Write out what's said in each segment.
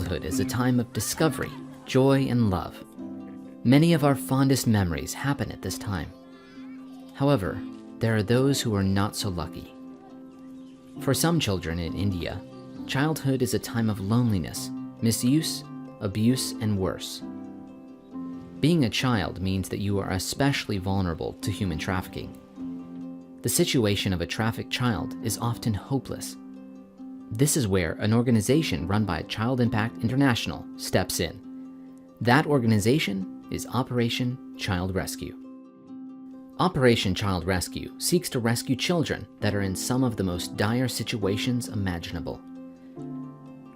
Childhood is a time of discovery, joy, and love. Many of our fondest memories happen at this time. However, there are those who are not so lucky. For some children in India, childhood is a time of loneliness, misuse, abuse, and worse. Being a child means that you are especially vulnerable to human trafficking. The situation of a trafficked child is often hopeless. This is where an organization run by Child Impact International steps in. That organization is Operation Child Rescue. Operation Child Rescue seeks to rescue children that are in some of the most dire situations imaginable.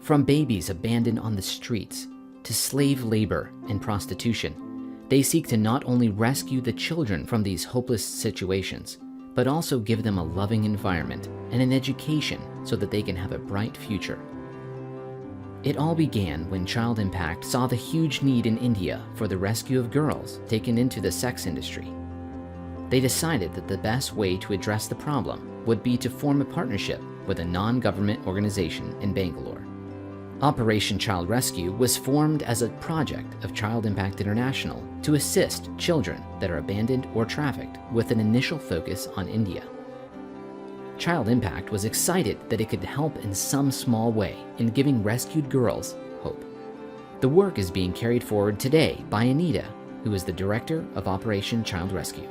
From babies abandoned on the streets to slave labor and prostitution, they seek to not only rescue the children from these hopeless situations, but also give them a loving environment and an education so that they can have a bright future. It all began when Child Impact saw the huge need in India for the rescue of girls taken into the sex industry. They decided that the best way to address the problem would be to form a partnership with a non-government organization in Bangalore. Operation Child Rescue was formed as a project of Child Impact International to assist children that are abandoned or trafficked with an initial focus on India. Child Impact was excited that it could help in some small way in giving rescued girls hope. The work is being carried forward today by Anita, who is the director of Operation Child Rescue.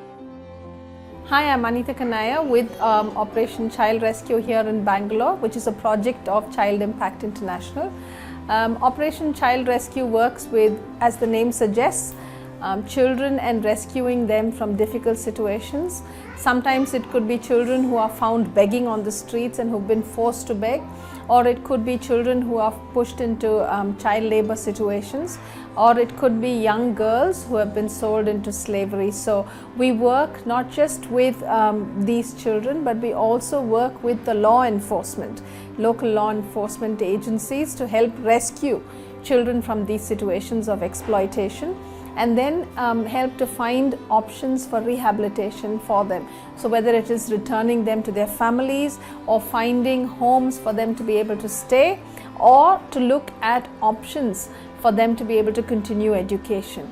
Hi, I'm Anita Kanaya with Operation Child Rescue here in Bangalore, which is a project of Child Impact International. Operation Child Rescue works with, as the name suggests, children and rescuing them from difficult situations. Sometimes it could be children who are found begging on the streets and who've been forced to beg, or it could be children who are pushed into child labor situations, or it could be young girls who have been sold into slavery. So we work not just with these children, but we also work with the law enforcement, local law enforcement agencies to help rescue children from these situations of exploitation, and then help to find options for rehabilitation for them. So whether it is returning them to their families or finding homes for them to be able to stay, or to look at options for them to be able to continue education.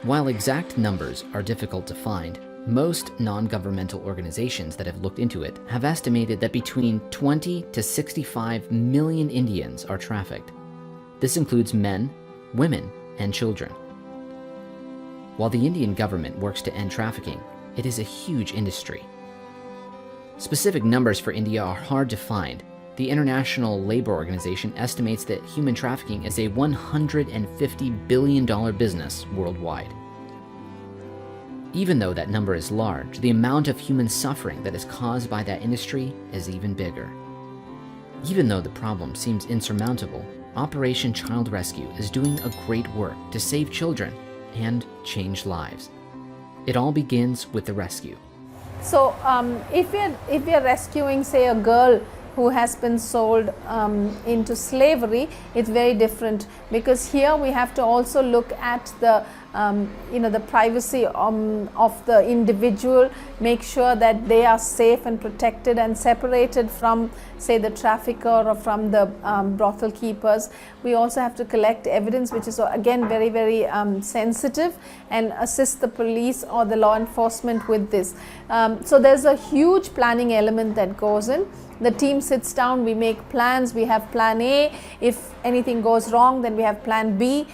While exact numbers are difficult to find, most non-governmental organizations that have looked into it have estimated that between 20 to 65 million Indians are trafficked. This includes men, women, and children. While the Indian government works to end trafficking, it is a huge industry. Specific numbers for India are hard to find. The International Labor Organization estimates that human trafficking is a $150 billion business worldwide. Even though that number is large, the amount of human suffering that is caused by that industry is even bigger. Even though the problem seems insurmountable, Operation Child Rescue is doing a great work to save children and change lives. It all begins with the rescue. So if we are rescuing, say, a girl who has been sold into slavery, it's very different, because here we have to also look at the the privacy of the individual, make sure that they are safe and protected and separated from, say, the trafficker or from the brothel keepers. We also have to collect evidence, which is again very, very sensitive, and assist the police or the law enforcement with this. So there's a huge planning element that goes in. The team sits down, we make plans, we have plan A. If anything goes wrong, then we have plan B.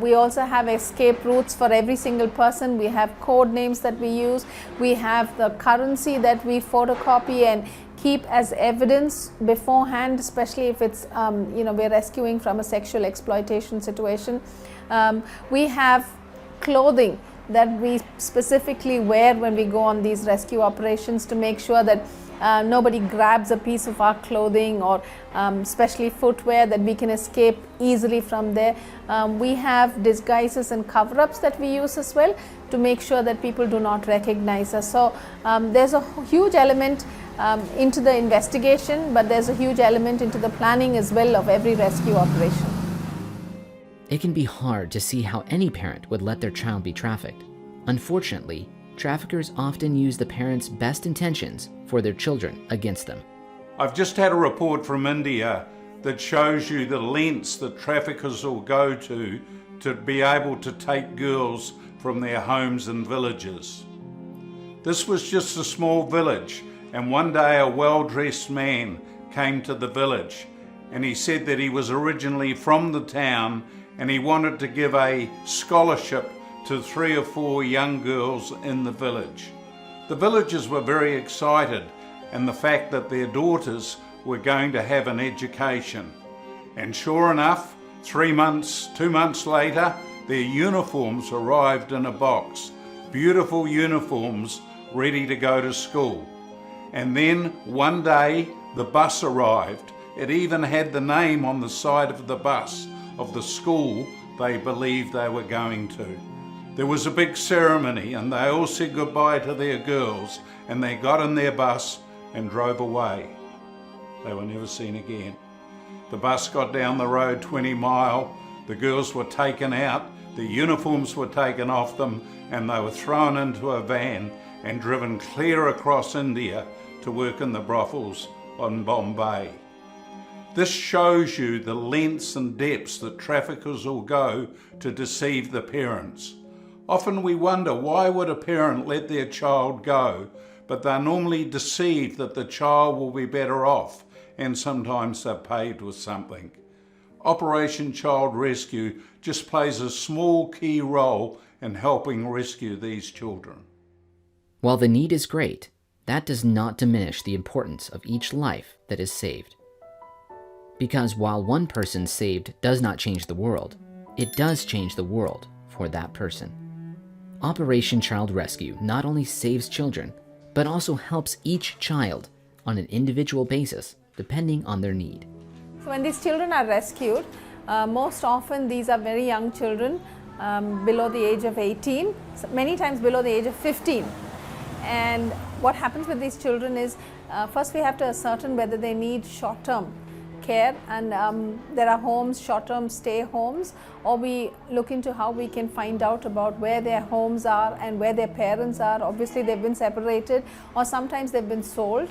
We also have escape routes for every single person. We have code names that we use. We have the currency that we photocopy and keep as evidence beforehand, especially if it's, we're rescuing from a sexual exploitation situation. We have clothing that we specifically wear when we go on these rescue operations to make sure that nobody grabs a piece of our clothing, or especially footwear, that we can escape easily from there. We have disguises and cover-ups that we use as well to make sure that people do not recognize us. So there's a huge element into the investigation, but there's a huge element into the planning as well of every rescue operation. It can be hard to see how any parent would let their child be trafficked. Unfortunately, traffickers often use the parents' best intentions for their children against them. I've just had a report from India that shows you the lengths that traffickers will go to be able to take girls from their homes and villages. This was just a small village, and one day a well-dressed man came to the village, and he said that he was originally from the town and he wanted to give a scholarship to 3 or 4 young girls in the village. The villagers were very excited in the fact that their daughters were going to have an education. And sure enough, 2 months later, their uniforms arrived in a box. Beautiful uniforms ready to go to school. And then one day the bus arrived. It even had the name on the side of the bus of the school they believed they were going to. There was a big ceremony and they all said goodbye to their girls, and they got in their bus and drove away. They were never seen again. The bus got down the road 20 miles, the girls were taken out, the uniforms were taken off them, and they were thrown into a van and driven clear across India to work in the brothels in Bombay. This shows you the lengths and depths that traffickers will go to deceive the parents. Often we wonder, why would a parent let their child go? But they're normally deceived that the child will be better off, and sometimes they're paid with something. Operation Child Rescue just plays a small key role in helping rescue these children. While the need is great, that does not diminish the importance of each life that is saved. Because while one person saved does not change the world, it does change the world for that person. Operation Child Rescue not only saves children, but also helps each child on an individual basis, depending on their need. So when these children are rescued, most often these are very young children, below the age of 18, many times below the age of 15. And what happens with these children is, first we have to ascertain whether they need short-term care, and there are homes, short-term stay homes, or we look into how we can find out about where their homes are and where their parents are. Obviously they've been separated, or sometimes they've been sold.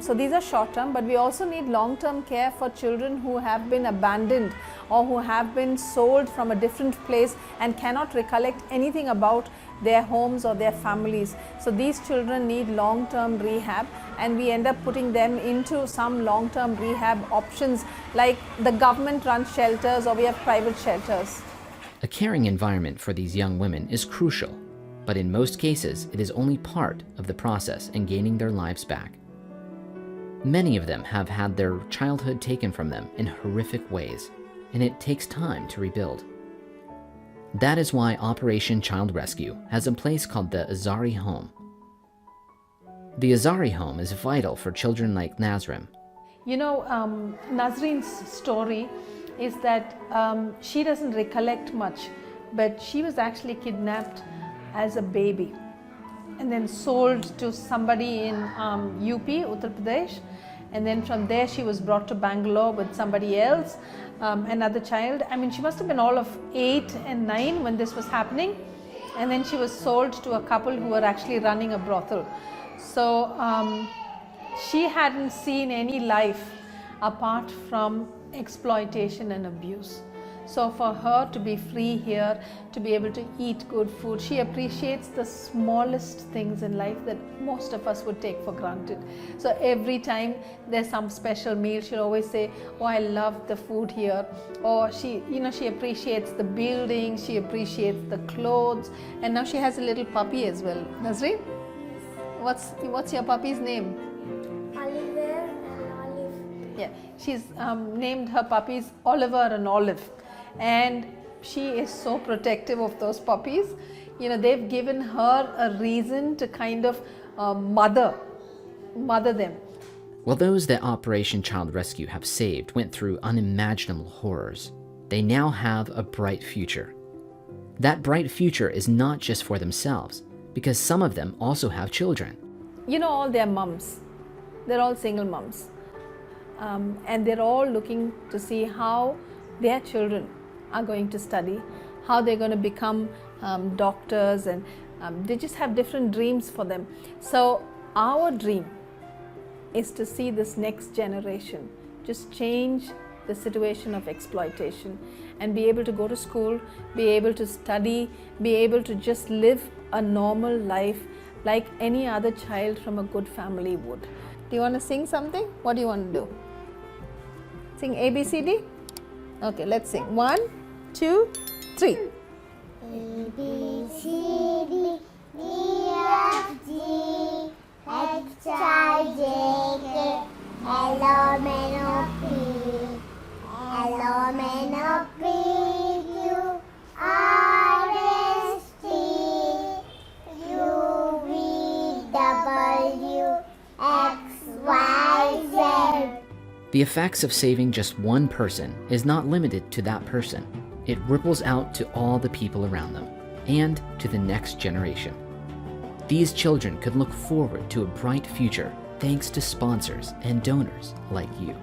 So these are short-term, but we also need long-term care for children who have been abandoned or who have been sold from a different place and cannot recollect anything about their homes or their families. So these children need long-term rehab, and we end up putting them into some long-term rehab options like the government-run shelters, or we have private shelters. A caring environment for these young women is crucial, but in most cases it is only part of the process in gaining their lives back. Many of them have had their childhood taken from them in horrific ways, and it takes time to rebuild. That is why Operation Child Rescue has a place called the Azari Home. The Azari Home is vital for children like Nazrim. You know, Nazreen's story is that she doesn't recollect much, but she was actually kidnapped as a baby and then sold to somebody in UP, Uttar Pradesh, and then from there she was brought to Bangalore with somebody else, another child. I mean, she must have been all of 8 and 9 when this was happening, and then she was sold to a couple who were actually running a brothel. So she hadn't seen any life apart from exploitation and abuse. So for her to be free here, to be able to eat good food, she appreciates the smallest things in life that most of us would take for granted. So every time there's some special meal, she'll always say, "Oh, I love the food here." Or she appreciates the building, she appreciates the clothes, and now she has a little puppy as well. Nazreen, what's your puppy's name? Oliver and Olive. Yeah, she's named her puppies Oliver and Olive, and she is so protective of those puppies. You know, they've given her a reason to kind of mother them. While those that Operation Child Rescue have saved went through unimaginable horrors, they now have a bright future. That bright future is not just for themselves, because some of them also have children. You know, all their mums, they're all single mums, and they're all looking to see how their children are going to study, how they're going to become doctors, and they just have different dreams for them. So our dream is to see this next generation just change the situation of exploitation and be able to go to school, be able to study, be able to just live a normal life like any other child from a good family would. Do you want to sing something? What do you want to do? Sing A, B, C, D? Okay, let's sing. 1, 2, 3. A, B, C, D, E, F, G, H, I, J, K, L, M, N, O, P, L, M, N, O, P, Q, R, S, T, U, V, W, X, Y, Z. The effects of saving just one person is not limited to that person. It ripples out to all the people around them and to the next generation. These children could look forward to a bright future thanks to sponsors and donors like you.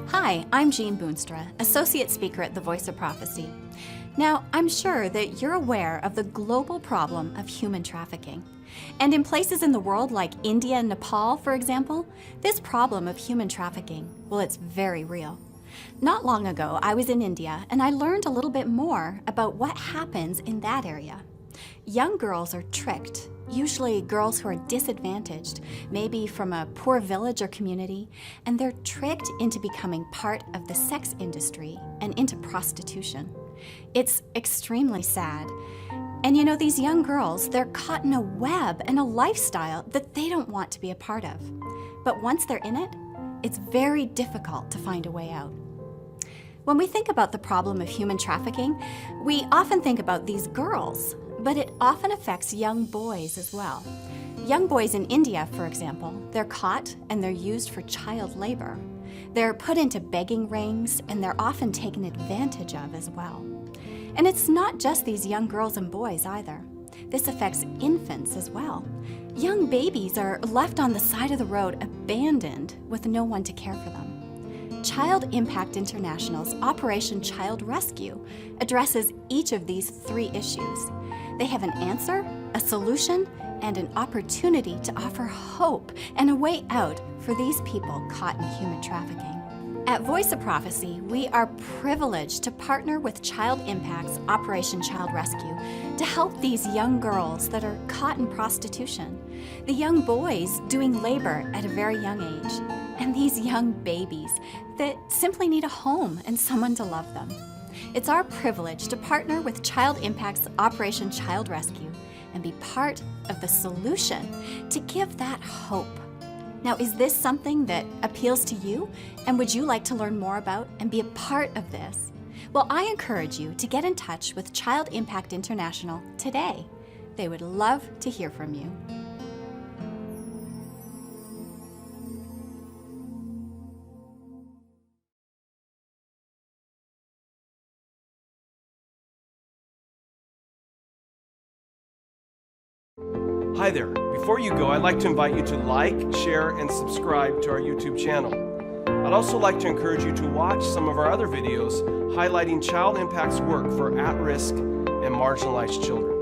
Hi, I'm Jean Boonstra, Associate Speaker at the Voice of Prophecy. Now, I'm sure that you're aware of the global problem of human trafficking. And in places in the world like India and Nepal, for example, this problem of human trafficking, well, it's very real. Not long ago, I was in India and I learned a little bit more about what happens in that area. Young girls are tricked, usually girls who are disadvantaged, maybe from a poor village or community, and they're tricked into becoming part of the sex industry and into prostitution. It's extremely sad. And you know, these young girls, they're caught in a web and a lifestyle that they don't want to be a part of. But once they're in it, it's very difficult to find a way out. When we think about the problem of human trafficking, we often think about these girls, but it often affects young boys as well. Young boys in India, for example, they're caught and they're used for child labor. They're put into begging rings and they're often taken advantage of as well. And it's not just these young girls and boys either. This affects infants as well. Young babies are left on the side of the road, abandoned, with no one to care for them. Child Impact International's Operation Child Rescue addresses each of these 3 issues. They have an answer, a solution, and an opportunity to offer hope and a way out for these people caught in human trafficking. At Voice of Prophecy, we are privileged to partner with Child Impact's Operation Child Rescue to help these young girls that are caught in prostitution, the young boys doing labor at a very young age, and these young babies that simply need a home and someone to love them. It's our privilege to partner with Child Impact's Operation Child Rescue and be part of the solution to give that hope. Now, is this something that appeals to you? And would you like to learn more about and be a part of this? Well, I encourage you to get in touch with Child Impact International today. They would love to hear from you. Hi there. Before you go, I'd like to invite you to like, share, and subscribe to our YouTube channel. I'd also like to encourage you to watch some of our other videos highlighting Child Impact's work for at-risk and marginalized children.